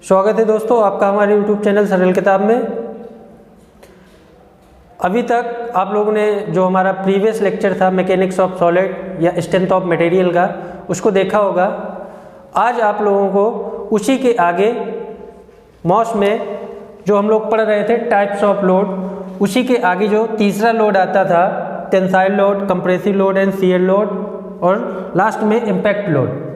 स्वागत है दोस्तों आपका हमारे YouTube चैनल सरल किताब में। अभी तक आप लोगों ने जो हमारा प्रीवियस लेक्चर था मैकेनिक्स ऑफ सॉलिड या स्ट्रेंथ ऑफ मटेरियल का, उसको देखा होगा। आज आप लोगों को उसी के आगे मॉस में जो हम लोग पढ़ रहे थे टाइप्स ऑफ लोड, उसी के आगे जो तीसरा लोड आता था tensile load, compressive load and shear load, और लास्ट में इम्पैक्ट लोड।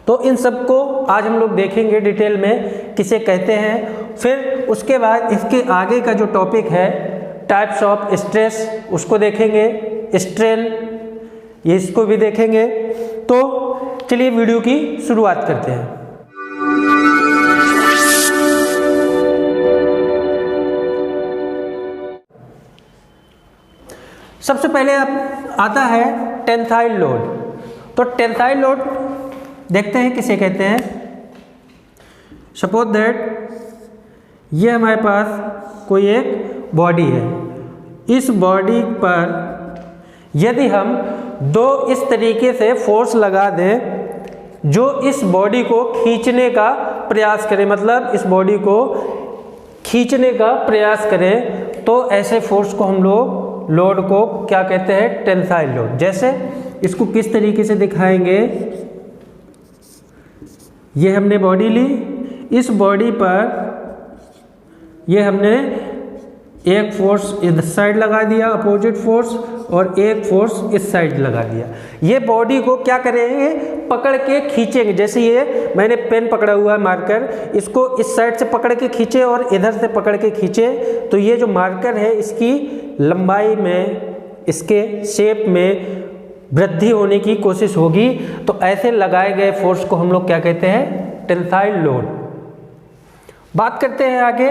तो इन सब को आज हम लोग देखेंगे डिटेल में किसे कहते हैं। फिर उसके बाद इसके आगे का जो टॉपिक है टाइप्स ऑफ स्ट्रेस, उसको देखेंगे, स्ट्रेन, ये इसको भी देखेंगे। तो चलिए वीडियो की शुरुआत करते हैं। सबसे पहले अब आता है टेंसाइल लोड। तो टेंसाइल लोड देखते हैं किसे कहते हैं। सपोज दैट ये हमारे पास कोई एक बॉडी है। इस बॉडी पर यदि हम दो इस तरीके से फोर्स लगा दें जो इस बॉडी को खींचने का प्रयास करें, मतलब इस बॉडी को खींचने का प्रयास करें, तो ऐसे फोर्स को हम लोड को क्या कहते हैं? Tensile load. जैसे इसको किस तरीके से दिखाएंगे, ये हमने बॉडी ली, इस बॉडी पर ये हमने एक फोर्स इस साइड लगा दिया अपोजिट फोर्स, और एक फोर्स इस साइड लगा दिया। ये बॉडी को क्या करेंगे? पकड़ के खींचेंगे। जैसे ये मैंने पेन पकड़ा हुआ है मार्कर, इसको इस साइड से पकड़ के खींचे और इधर से पकड़ के खींचे, तो ये जो मार्कर है इसकी लंबाई में, इसके शेप में वृद्धि होने की कोशिश होगी। तो ऐसे लगाए गए फोर्स को हम लोग क्या कहते हैं? Tensile load. बात करते हैं आगे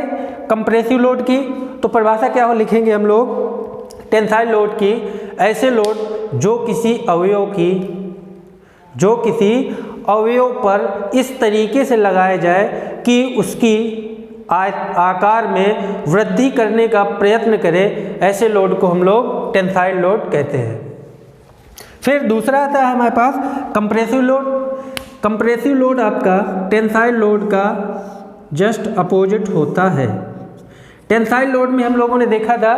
कंप्रेसिव लोड की। तो परिभाषा क्या हो लिखेंगे हम लोग टेंसाइल लोड की? ऐसे लोड जो किसी अवयव पर इस तरीके से लगाए जाए कि उसकी आकार में वृद्धि करने का प्रयत्न करे, ऐसे लोड को हम लोग टेंसाइल लोड कहते हैं। फिर दूसरा आता है हमारे पास कंप्रेसिव लोड। कंप्रेसिव लोड आपका टेंसाइल लोड का जस्ट अपोजिट होता है। टेंसाइल लोड में हम लोगों ने देखा था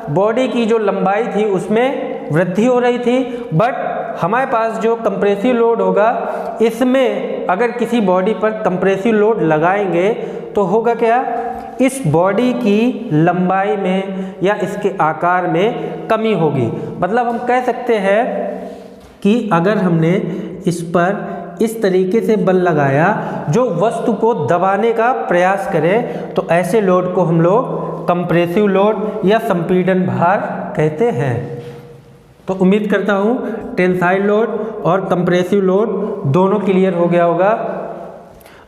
बॉडी की जो लंबाई थी उसमें वृद्धि हो रही थी, बट हमारे पास जो कंप्रेसिव लोड होगा इसमें अगर किसी बॉडी पर कंप्रेसिव लोड लगाएंगे तो होगा क्या? इस बॉडी की लंबाई में या इसके आकार में कमी होगी। मतलब हम कह सकते हैं कि अगर हमने इस पर इस तरीके से बल लगाया जो वस्तु को दबाने का प्रयास करे, तो ऐसे लोड को हम लोग कंप्रेसिव लोड या संपीड़न भार कहते हैं। तो उम्मीद करता हूँ टेंसाइल लोड और कंप्रेसिव लोड दोनों क्लियर हो गया होगा।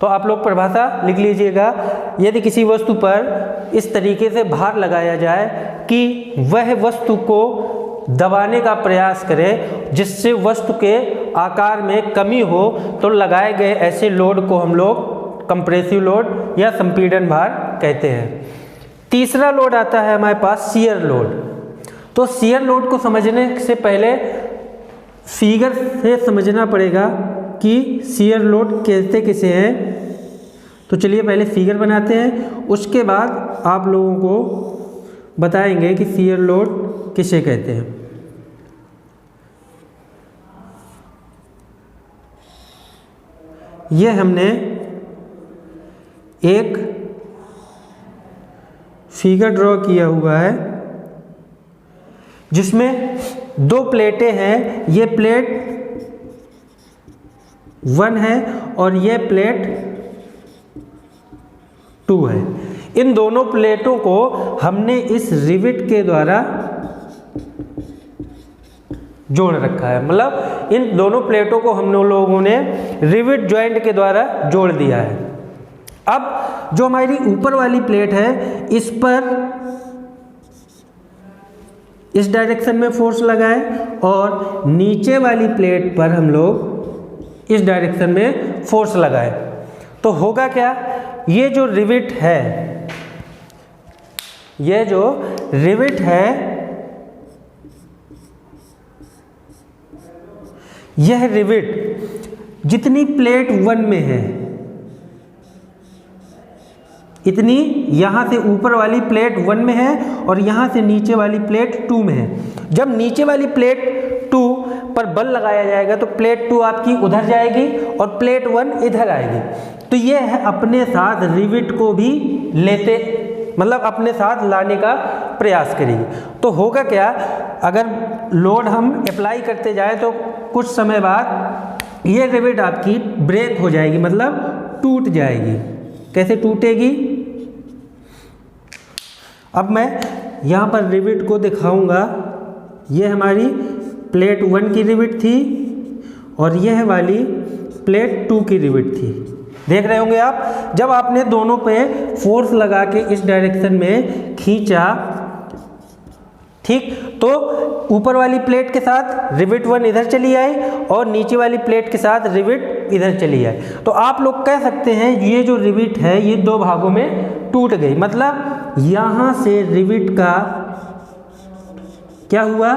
तो आप लोग परिभाषा लिख लीजिएगा। यदि किसी वस्तु पर इस तरीके से भार लगाया जाए कि वह वस्तु को दबाने का प्रयास करे जिससे वस्तु के आकार में कमी हो, तो लगाए गए ऐसे लोड को हम लोग कंप्रेसिव लोड या संपीड़न भार कहते हैं। तीसरा लोड आता है हमारे पास शियर लोड। तो शियर लोड को समझने से पहले फिगर से समझना पड़ेगा कि शियर लोड कहते किसे हैं। तो चलिए पहले फिगर बनाते हैं, उसके बाद आप लोगों को बताएंगे कि शियर लोड किसे कहते हैं। यह हमने एक फिगर ड्रॉ किया हुआ है जिसमें दो प्लेटें हैं। ये प्लेट 1 है और ये प्लेट 2 है। इन दोनों प्लेटों को हमने इस रिविट के द्वारा जोड़ रखा है। मतलब इन दोनों प्लेटों को हम लोगों ने रिविट जॉइंट के द्वारा जोड़ दिया है। अब जो हमारी ऊपर वाली प्लेट है इस पर इस डायरेक्शन में फोर्स लगाएं, और नीचे वाली प्लेट पर हम लोग इस डायरेक्शन में फोर्स लगाएं। तो होगा क्या? ये जो रिविट है, यह रिविट जितनी प्लेट 1 में है इतनी यहाँ से ऊपर वाली प्लेट 1 में है और यहाँ से नीचे वाली प्लेट 2 में है। जब नीचे वाली प्लेट 2 पर बल लगाया जाएगा तो प्लेट 2 आपकी उधर जाएगी और प्लेट 1 इधर आएगी। तो ये है अपने साथ रिविट को भी लेते, मतलब अपने साथ लाने का प्रयास करेगी। तो होगा क्या, अगर लोड हम अप्लाई करते जाए तो कुछ समय बाद ये रिविट आपकी ब्रेक हो जाएगी, मतलब टूट जाएगी। कैसे टूटेगी, अब मैं यहाँ पर रिविट को दिखाऊंगा। ये हमारी प्लेट 1 की रिविट थी और यह वाली प्लेट 2 की रिविट थी। देख रहे होंगे आप, जब आपने दोनों पे फोर्स लगा के इस डायरेक्शन में खींचा, ठीक, तो ऊपर वाली प्लेट के साथ रिविट 1 इधर चली आई और नीचे वाली प्लेट के साथ रिविट इधर चली आई। तो आप लोग कह सकते हैं ये जो रिविट है ये 2 भागों में टूट गई। मतलब यहाँ से रिविट का क्या हुआ,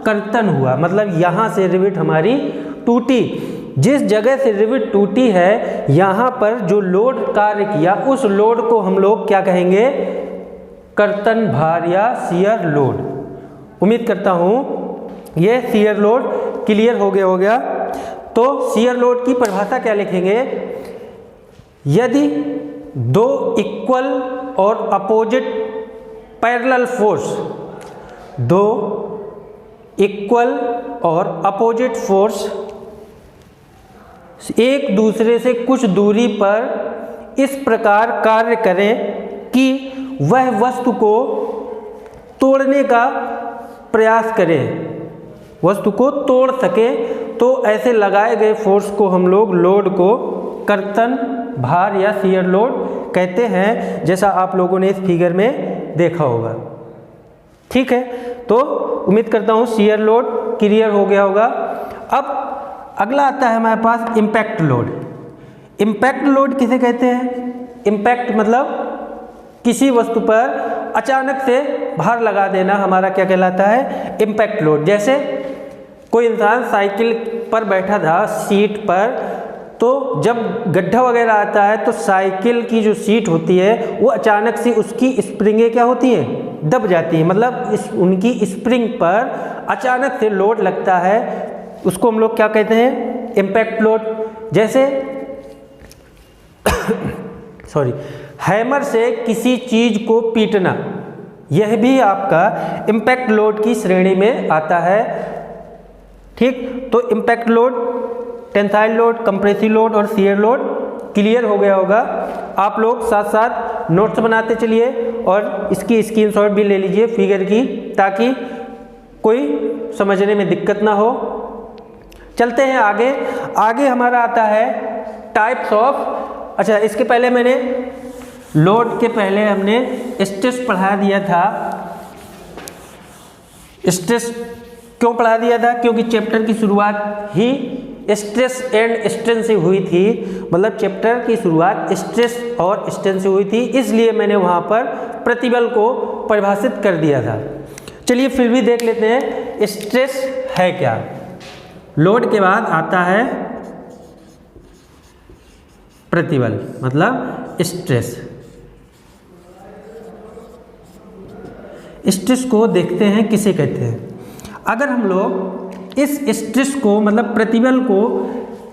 कर्तन हुआ। मतलब यहाँ से रिविट हमारी टूटी। जिस जगह से रिविट टूटी है यहाँ पर जो लोड कार्य किया उस लोड को हम लोग क्या कहेंगे, कर्तन भार या शियर लोड। उम्मीद करता हूँ ये शियर लोड क्लियर हो गया। तो शियर लोड की परिभाषा क्या लिखेंगे, यदि 2 इक्वल और अपोजिट पैरेलल फोर्स, 2 इक्वल और अपोजिट फोर्स एक दूसरे से कुछ दूरी पर इस प्रकार कार्य करें कि वह वस्तु को तोड़ने का प्रयास करें, वस्तु को तोड़ सके, तो ऐसे लगाए गए फोर्स को हम लोग लोड को कर्तन भार या शियर लोड कहते हैं, जैसा आप लोगों ने इस फिगर में देखा होगा। ठीक है, तो उम्मीद करता हूँ शियर लोड क्लियर हो गया होगा। अब अगला आता है हमारे पास इम्पैक्ट लोड। इम्पैक्ट लोड किसे कहते हैं, इम्पैक्ट मतलब किसी वस्तु पर अचानक से भार लगा देना हमारा क्या कहलाता है, इम्पैक्ट लोड। जैसे कोई इंसान साइकिल पर बैठा था सीट पर, तो जब गड्ढा वगैरह आता है तो साइकिल की जो सीट होती है वो अचानक से उसकी स्प्रिंगें क्या होती हैं, दब जाती हैं। मतलब उनकी स्प्रिंग पर अचानक से लोड लगता है, उसको हम लोग क्या कहते हैं, इम्पैक्ट लोड। जैसे सॉरी, हैमर से किसी चीज को पीटना, यह भी आपका इम्पैक्ट लोड की श्रेणी में आता है। ठीक, तो impact load, tensile load, compressive load और शियर लोड क्लियर हो गया होगा। आप लोग साथ साथ नोट्स बनाते चलिए और इसकी स्क्रीनशॉट भी ले लीजिए फिगर की, ताकि कोई समझने में दिक्कत ना हो। चलते हैं आगे। आगे हमारा आता है टाइप्स ऑफ, अच्छा इसके पहले मैंने लोड के पहले हमने स्ट्रेस पढ़ा दिया था। स्ट्रेस क्यों पढ़ा दिया था, क्योंकि चैप्टर की शुरुआत ही स्ट्रेस एंड स्ट्रेन से हुई थी। मतलब चैप्टर की शुरुआत स्ट्रेस और स्ट्रेन से हुई थी, इसलिए मैंने वहाँ पर प्रतिबल को परिभाषित कर दिया था। चलिए फिर भी देख लेते हैं स्ट्रेस है क्या। लोड के बाद आता है प्रतिबल, मतलब स्ट्रेस। स्ट्रेस को देखते हैं किसे कहते हैं। अगर हम लोग इस स्ट्रेस को मतलब प्रतिबल को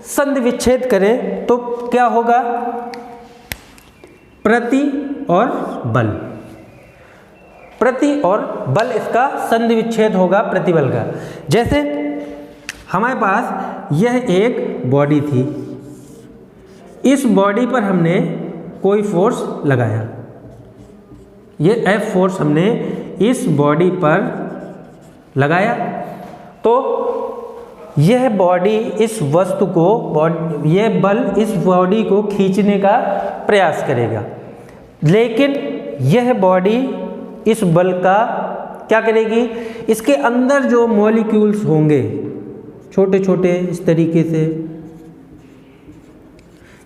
संधि विच्छेद करें तो क्या होगा, प्रति और बल, प्रति और बल इसका संधि विच्छेद होगा प्रतिबल का। जैसे हमारे पास यह एक बॉडी थी, इस बॉडी पर हमने कोई फोर्स लगाया, ये F फोर्स हमने इस बॉडी पर लगाया, तो यह बॉडी इस वस्तु को, यह बल इस बॉडी को खींचने का प्रयास करेगा, लेकिन यह बॉडी इस बल का क्या करेगी, इसके अंदर जो मॉलिक्यूल्स होंगे छोटे छोटे इस तरीके से,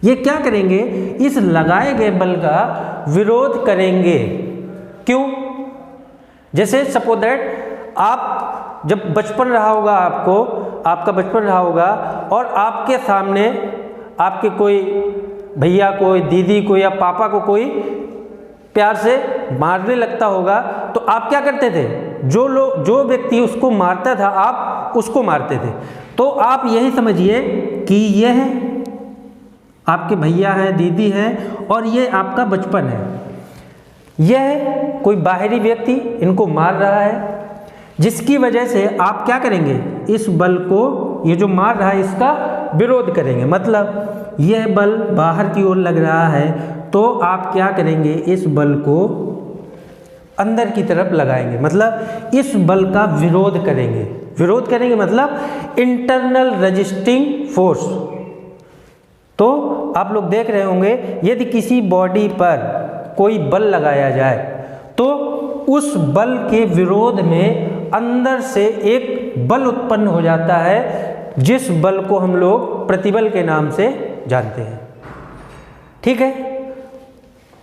ये क्या करेंगे, इस लगाए गए बल का विरोध करेंगे। क्यों? जैसे सपोज दैट आप जब बचपन रहा होगा, आपका बचपन रहा होगा और आपके सामने आपके कोई भैया को, दीदी को या पापा को कोई प्यार से मारने लगता होगा तो आप क्या करते थे? जो व्यक्ति उसको मारता था आप उसको मारते थे। तो आप यही समझिए कि यह आपके भैया हैं, दीदी हैं और ये आपका बचपन है। यह कोई बाहरी व्यक्ति इनको मार रहा है, जिसकी वजह से आप क्या करेंगे? इस बल को, ये जो मार रहा है इसका विरोध करेंगे। मतलब यह बल बाहर की ओर लग रहा है तो आप क्या करेंगे? इस बल को अंदर की तरफ लगाएंगे, मतलब इस बल का विरोध करेंगे। विरोध करेंगे मतलब इंटरनल रेजिस्टिंग फोर्स। तो आप लोग देख रहे होंगे यदि किसी बॉडी पर कोई बल लगाया जाए तो उस बल के विरोध में अंदर से एक बल उत्पन्न हो जाता है, जिस बल को हम लोग प्रतिबल के नाम से जानते हैं। ठीक है,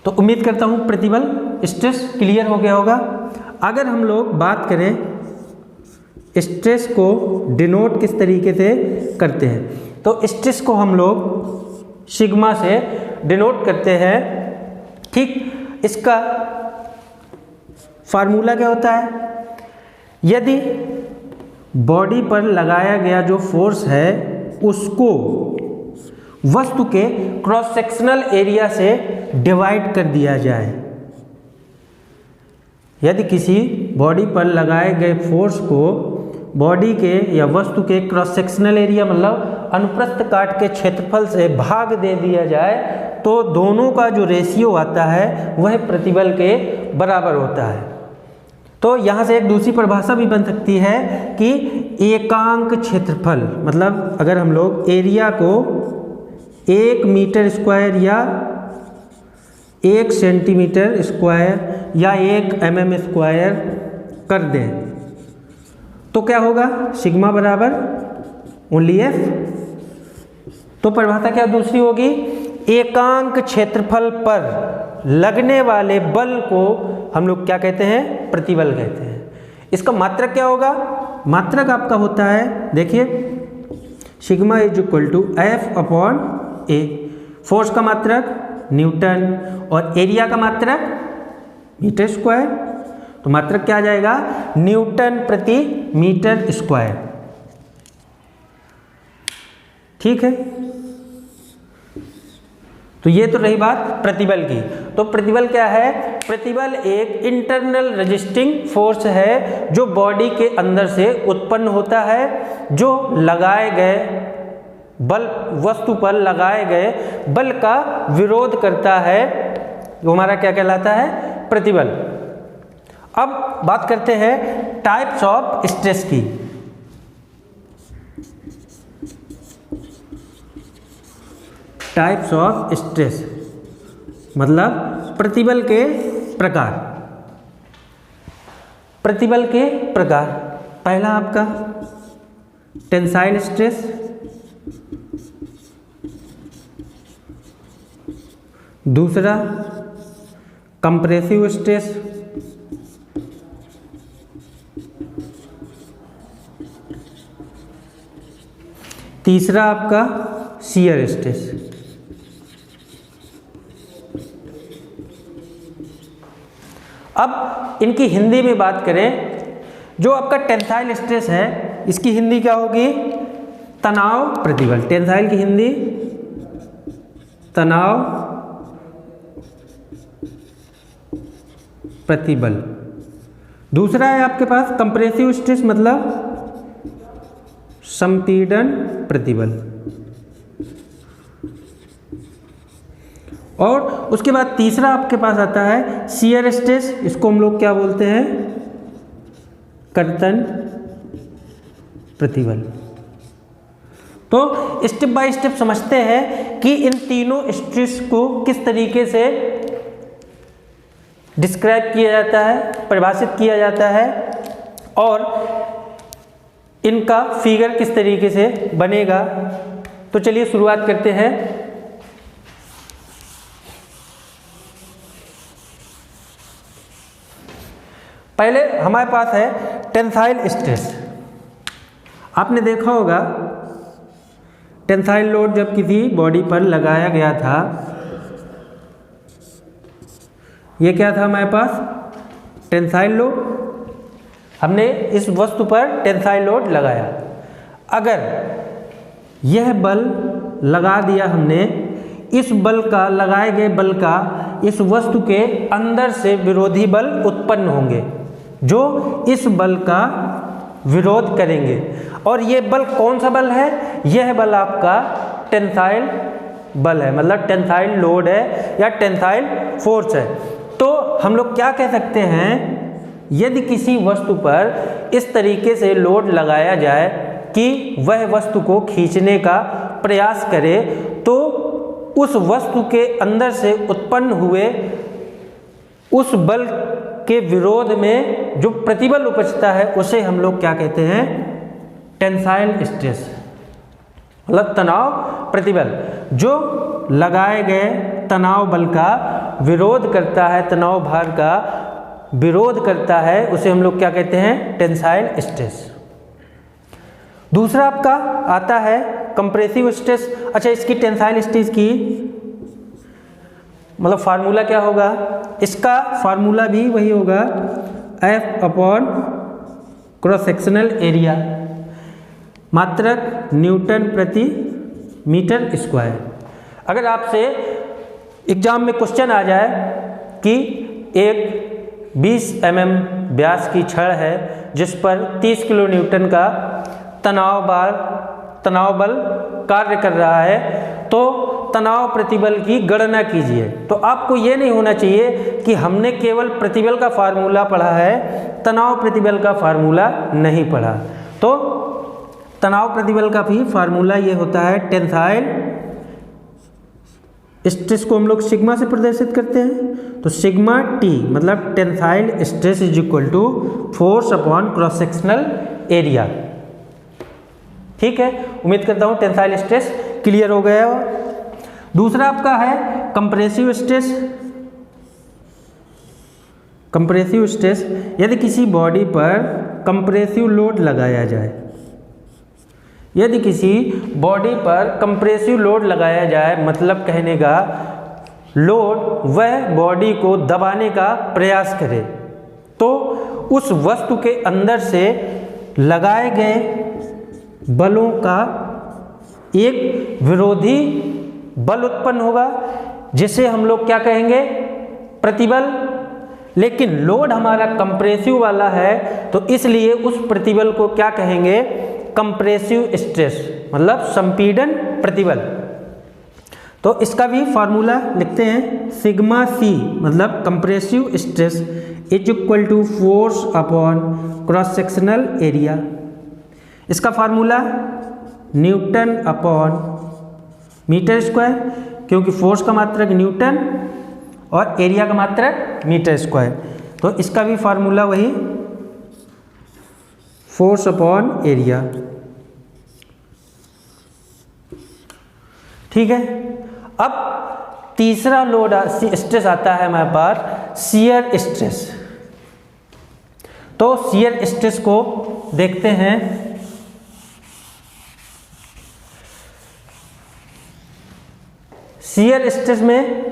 तो उम्मीद करता हूँ प्रतिबल स्ट्रेस क्लियर हो गया होगा। अगर हम लोग बात करें स्ट्रेस को डिनोट किस तरीके से करते हैं, तो स्ट्रेस को हम लोग सिग्मा से डिनोट करते हैं। ठीक, इसका फार्मूला क्या होता है? यदि बॉडी पर लगाया गया जो फोर्स है उसको वस्तु के क्रॉस सेक्शनल एरिया से डिवाइड कर दिया जाए, यदि किसी बॉडी पर लगाए गए फोर्स को बॉडी के या वस्तु के क्रॉस सेक्शनल एरिया मतलब अनुप्रस्थ काट के क्षेत्रफल से भाग दे दिया जाए तो दोनों का जो रेशियो आता है वह प्रतिबल के बराबर होता है। तो यहाँ से एक दूसरी परिभाषा भी बन सकती है कि एकांक क्षेत्रफल, मतलब अगर हम लोग एरिया को 1 मीटर स्क्वायर या 1 सेंटीमीटर स्क्वायर या 1 mm स्क्वायर कर दें तो क्या होगा? सिग्मा बराबर ओनली एफ। तो परिभाषा क्या दूसरी होगी? एकांक क्षेत्रफल पर लगने वाले बल को हम लोग क्या कहते हैं? प्रतिबल कहते हैं। इसका मात्रक क्या होगा? मात्रक आपका होता है, देखिए, sigma is equal to F upon A. Force का मात्रक न्यूटन और एरिया का मात्रक मीटर स्क्वायर। तो मात्रक क्या आ जाएगा? न्यूटन प्रति मीटर स्क्वायर। ठीक है, तो ये तो रही बात प्रतिबल की। तो प्रतिबल क्या है? प्रतिबल एक इंटरनल रेजिस्टिंग फोर्स है जो बॉडी के अंदर से उत्पन्न होता है, जो लगाए गए बल, वस्तु पर लगाए गए बल का विरोध करता है, जो हमारा क्या कहलाता है? प्रतिबल। अब बात करते हैं टाइप्स ऑफ स्ट्रेस की। टाइप्स ऑफ स्ट्रेस मतलब प्रतिबल के प्रकार। प्रतिबल के प्रकार, पहला आपका टेंसाइल स्ट्रेस, दूसरा कंप्रेसिव स्ट्रेस, तीसरा आपका शियर स्ट्रेस। अब इनकी हिंदी में बात करें, जो आपका टेंसाइल स्ट्रेस है इसकी हिंदी क्या होगी? तनाव प्रतिबल। टेंसाइल की हिंदी तनाव प्रतिबल। दूसरा है आपके पास कंप्रेसिव स्ट्रेस मतलब संपीड़न प्रतिबल। और उसके बाद तीसरा आपके पास आता है शियर स्ट्रेस, इसको हम लोग क्या बोलते हैं? कर्तन प्रतिबल। तो स्टेप बाय स्टेप समझते हैं कि इन तीनों स्ट्रेस को किस तरीके से डिस्क्राइब किया जाता है, परिभाषित किया जाता है और इनका फिगर किस तरीके से बनेगा। तो चलिए शुरुआत करते हैं। पहले हमारे पास है टेंसाइल स्ट्रेस। आपने देखा होगा टेंसाइल लोड जब किसी बॉडी पर लगाया गया था ये क्या था हमारे पास, टेंसाइल लोड। हमने इस वस्तु पर टेंसाइल लोड लगाया। अगर यह बल लगा दिया हमने, इस बल का, लगाए गए बल का इस वस्तु के अंदर से विरोधी बल उत्पन्न होंगे जो इस बल का विरोध करेंगे। और ये बल कौन सा बल है, यह बल आपका टेंसाइल बल है, मतलब टेंसाइल लोड है या टेंसाइल फोर्स है। तो हम लोग क्या कह सकते हैं, यदि किसी वस्तु पर इस तरीके से लोड लगाया जाए कि वह वस्तु को खींचने का प्रयास करे, तो उस वस्तु के अंदर से उत्पन्न हुए उस बल के विरोध में जो प्रतिबल उपजता है उसे हम लोग क्या कहते हैं, टेंसाइल स्ट्रेस, मतलब तनाव प्रतिबल। जो लगाए गए तनाव बल का विरोध करता है, तनाव भार का विरोध करता है, उसे हम लोग क्या कहते हैं, टेंसाइल स्ट्रेस। दूसरा आपका आता है कंप्रेसिव स्ट्रेस। अच्छा, इसकी टेंसाइल स्ट्रेस की मतलब फार्मूला क्या होगा, इसका फार्मूला भी वही होगा, F upon cross sectional area, मात्रक न्यूटन प्रति मीटर स्क्वायर। अगर आपसे एग्जाम में क्वेश्चन आ जाए कि एक 20 mm व्यास की छड़ है जिस पर 30 किलो न्यूटन का तनाव बल कार्य कर रहा है, तो तनाव प्रतिबल की गणना कीजिए। तो आपको ये नहीं होना चाहिए कि हमने केवल प्रतिबल का फार्मूला पढ़ा है, तनाव प्रतिबल का फार्मूला नहीं पढ़ा। तो तनाव प्रतिबल का भी फार्मूला ये होता है, टेंसाइल स्ट्रेस को हम लोग सिग्मा से प्रदर्शित करते हैं। तो सिग्मा टी मतलब tensile stress is equal to force upon cross sectional area. ठीक है, उम्मीद करता हूँ टेंसाइल स्ट्रेस क्लियर हो गया हो। दूसरा आपका है कंप्रेसिव स्ट्रेस। कंप्रेसिव स्ट्रेस, यदि किसी बॉडी पर कंप्रेसिव लोड लगाया जाए, यदि किसी बॉडी पर कंप्रेसिव लोड लगाया जाए, मतलब कहने का लोड वह बॉडी को दबाने का प्रयास करे, तो उस वस्तु के अंदर से लगाए गए बलों का एक विरोधी बल उत्पन्न होगा जिसे हम लोग क्या कहेंगे, प्रतिबल। लेकिन लोड हमारा कंप्रेसिव वाला है तो इसलिए उस प्रतिबल को क्या कहेंगे, कंप्रेसिव स्ट्रेस, मतलब संपीड़न प्रतिबल। तो इसका भी फार्मूला लिखते हैं, सिग्मा सी मतलब compressive stress is equal to force upon cross sectional area. इसका formula newton upon metre square, क्योंकि फोर्स का मात्रक न्यूटन और एरिया का मात्रक मीटर स्क्वायर। तो इसका भी फार्मूला वही, फोर्स अपॉन एरिया। ठीक है, अब तीसरा लोड स्ट्रेस आता है हमारे पास, शियर स्ट्रेस। तो शियर स्ट्रेस को देखते हैं। शियर स्ट्रेस में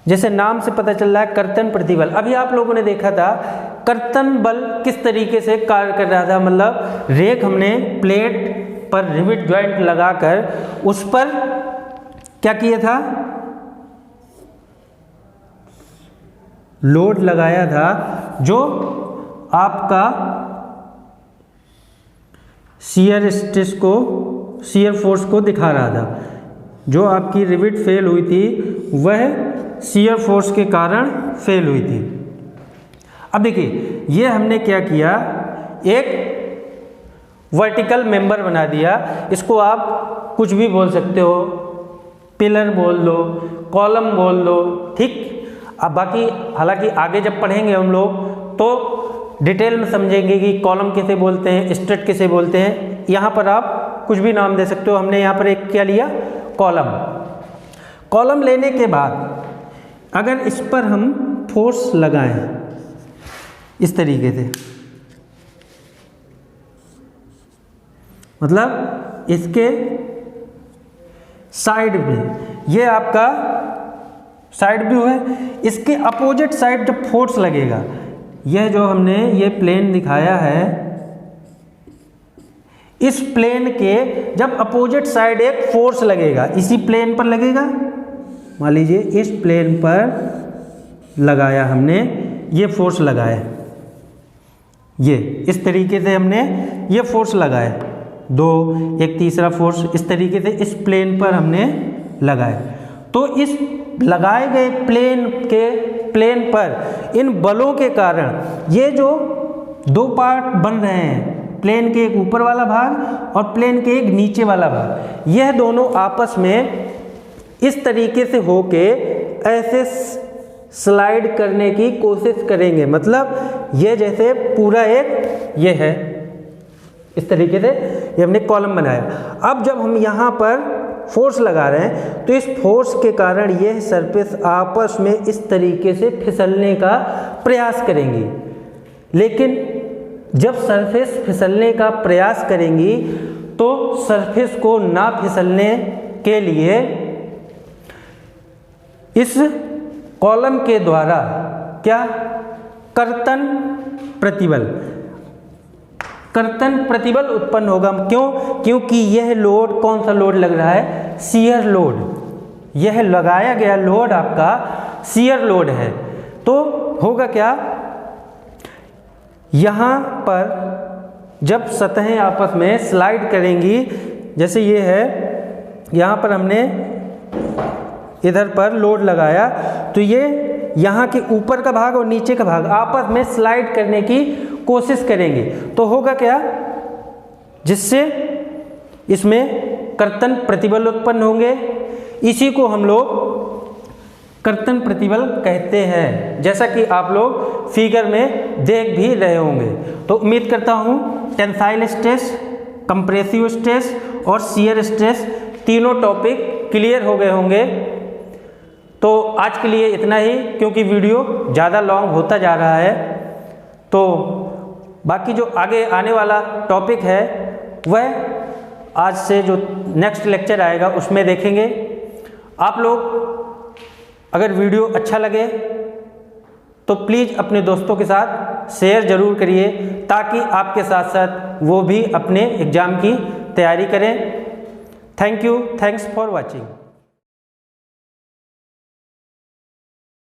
जैसे नाम से पता चल रहा है, कर्तन प्रतिबल। अभी आप लोगों ने देखा था कर्तन बल किस तरीके से कार्य कर रहा था, मतलब रेक हमने प्लेट पर रिविट जॉइंट लगाकर उस पर क्या किया था, लोड लगाया था, जो आपका शियर स्ट्रेस को, शियर फोर्स को दिखा रहा था। जो आपकी रिविट फेल हुई थी वह शियर फोर्स के कारण फेल हुई थी। अब देखिए, ये हमने क्या किया, एक वर्टिकल मेंबर बना दिया। इसको आप कुछ भी बोल सकते हो, पिलर बोल दो, कॉलम बोल दो, ठीक। अब बाकी हालांकि आगे जब पढ़ेंगे हम लोग तो डिटेल में समझेंगे कि कॉलम किसे बोलते हैं, स्ट्रेट किसे बोलते हैं। यहाँ पर आप कुछ भी नाम दे सकते हो। हमने यहाँ पर एक क्या लिया, कॉलम। कॉलम लेने के बाद अगर इस पर हम फोर्स लगाएं इस तरीके से, मतलब इसके साइड में, ये आपका साइड व्यू है। इसके अपोजिट साइड जब फोर्स लगेगा, यह जो हमने ये प्लेन दिखाया है, इस प्लेन के जब अपोजिट साइड एक फोर्स लगेगा, इसी प्लेन पर लगेगा, मान लीजिए इस प्लेन पर लगाया हमने, ये फोर्स लगाया, ये इस तरीके से हमने ये फोर्स लगाया, दो, एक तीसरा फोर्स इस तरीके से इस प्लेन पर हमने लगाया। तो इस लगाए गए प्लेन पर इन बलों के कारण ये जो दो पार्ट बन रहे हैं, प्लेन के एक ऊपर वाला भाग और प्लेन के एक नीचे वाला भाग, यह दोनों आपस में इस तरीके से होके ऐसे स्लाइड करने की कोशिश करेंगे। मतलब ये जैसे पूरा एक ये है, इस तरीके से ये हमने कॉलम बनाया। अब जब हम यहाँ पर फोर्स लगा रहे हैं तो इस फोर्स के कारण यह सरफेस आपस में इस तरीके से फिसलने का प्रयास करेंगी। लेकिन जब सरफेस फिसलने का प्रयास करेंगी तो सरफेस को ना फिसलने के लिए इस कॉलम के द्वारा क्या कर्तन प्रतिबल उत्पन्न होगा। क्यों? क्योंकि यह लोड, कौन सा लोड लग रहा है? Shear load. यह लगाया गया लोड आपका शियर लोड है। तो होगा क्या, यहाँ पर जब सतहें आपस में स्लाइड करेंगी, जैसे ये है, यहाँ पर हमने इधर पर लोड लगाया तो ये यहाँ के ऊपर का भाग और नीचे का भाग आपस में स्लाइड करने की कोशिश करेंगे। तो होगा क्या, जिससे इसमें कर्तन प्रतिबल उत्पन्न होंगे। इसी को हम लोग कर्तन प्रतिबल कहते हैं, जैसा कि आप लोग फिगर में देख भी रहे होंगे। तो उम्मीद करता हूँ टेंसाइल स्ट्रेस, कंप्रेसिव स्ट्रेस और शियर स्ट्रेस तीनों टॉपिक क्लियर हो गए होंगे। तो आज के लिए इतना ही, क्योंकि वीडियो ज़्यादा लॉन्ग होता जा रहा है। तो बाकी जो आगे आने वाला टॉपिक है वह आज से जो नेक्स्ट लेक्चर आएगा उसमें देखेंगे। आप लोग अगर वीडियो अच्छा लगे तो प्लीज़ अपने दोस्तों के साथ शेयर ज़रूर करिए, ताकि आपके साथ साथ वो भी अपने एग्ज़ाम की तैयारी करें। Thank you, thanks for watching.